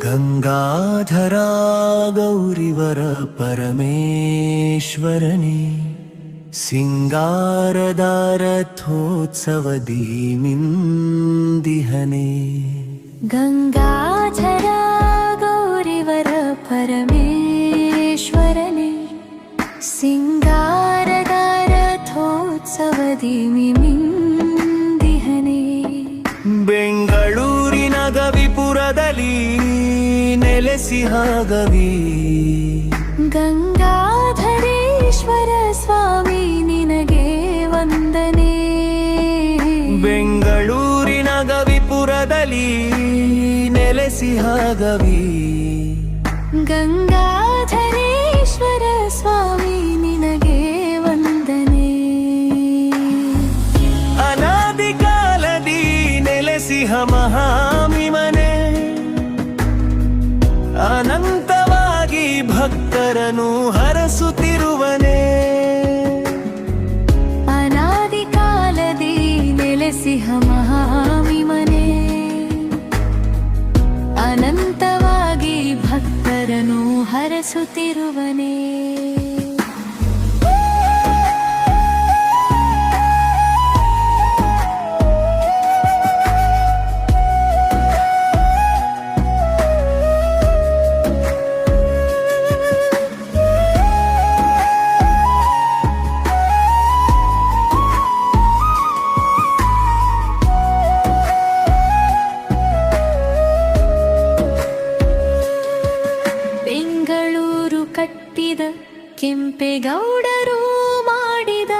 ಗಂಗಾಧರ ಗೌರಿವರ ಪರಮೇಶ್ವರನೇ ಸಿಂಗಾರದ ರಥೋತ್ಸವದಿ ಮಿಂದಿಹನೆ. ಗಂಗಾಧರ ಗೌರಿವರ ಪರಮೇಶ್ವರನೇ ಸಿಂಗಾರದ ರಥೋತ್ಸವದಿ ಮಿಂದಿಹನೆ. ಬೆಂಗಳೂರಿನ ಗವಿಪುರದಲ್ಲಿ ನೆಲೆಸಿಹ ಗವಿ ಗಂಗಾಧರೇಶ್ವರ ಸ್ವಾಮಿ ನಿನಗೆ ವಂದನೆ. ಬೆಂಗಳೂರಿನ ಗವಿಪುರದಲ್ಲಿ ನೆಲೆಸಿಹ ಗವಿ ಗಂಗಾಧರೇಶ್ವರ ಸ್ವಾಮಿ ನಿನಗೆ ವಂದನೆ. ಅನಾದಿ ಕಾಲದಿ ನೆಲೆಸಿಹ ಮಹಾಮಿಮನೆ ಅನಂತವಾಗಿ ಭಕ್ತರನ್ನು ಹರಸುತ್ತಿರುವನೆ. ಅನಾದಿ ಕಾಲದಿ ನೆಲೆಸಿಹ ಮಹಾಮಿಮನೆ ಅನಂತವಾಗಿ ಭಕ್ತರನ್ನು ಹರಸುತ್ತಿರುವನೆ. ಬೆಂಗಳೂರು ಕಟ್ಟಿದ ಕೆಂಪೇಗೌಡರು ಮಾಡಿದ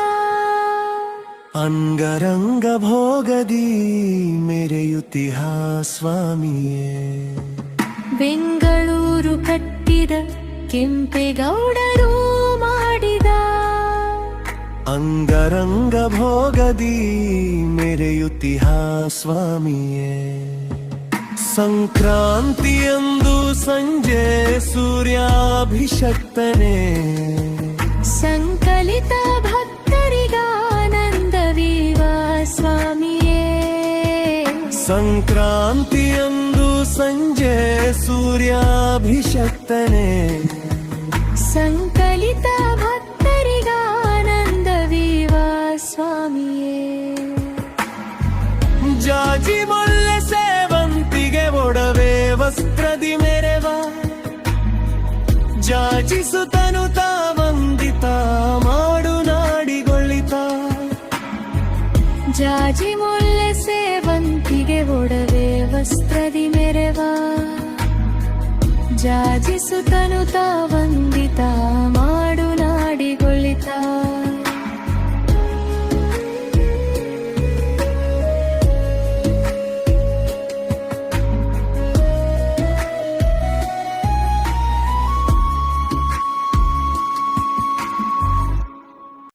ಅಂಗರಂಗ ಭೋಗದಿ ಮೆರೆಯುತ್ತಿಹ ಸ್ವಾಮಿಯೇ. ಬೆಂಗಳೂರು ಕಟ್ಟಿದ ಕೆಂಪೇಗೌಡರು ಮಾಡಿದ ಅಂಗರಂಗ ಭೋಗದಿ ಮೆರೆಯುತ್ತಿಹ ಸ್ವಾಮಿಯೇ. ಸಂಕ್ರಾಂತಿಯಂದು ಸಂಜೆ ಸೂರ್ಯಾಭಿಷಕ್ತನೇ ಸಂಕಲಿತ ಭಕ್ತರಿಗಾನಂದವೀವ ಸ್ವಾಮಿಯೇ. ಸಂಕ್ರಾಂತಿಯಂದು ಸಂಜೆ ಸೂರ್ಯಾಭಿಷಕ್ತನೇ ಸಂಕಲಿತ ಭಕ್ತರಿಗಾನಂದವೀವ ಸ್ವಾಮಿಯೇ. ಜಾಜಿ ಮೊಲ್ಲೆ ಸೇವಂತಿಗೆ ಒಡವೆ ವಸ್ತ್ರದಿ ಮೆರೆವ ಜಾಜಿಸುತ್ತನು ವಂದಿತ ಮಾಡು ನಾಡಿಗೊಳ್ಳಿತ. ಜಾಜಿ ಮುಲ್ಲೆ ಸೇವಂತಿಗೆ ಒಡವೆ ವಸ್ತ್ರದಿ ಮೆರೆವ ಜಾಜಿಸುತ್ತನು ವಂದಿತ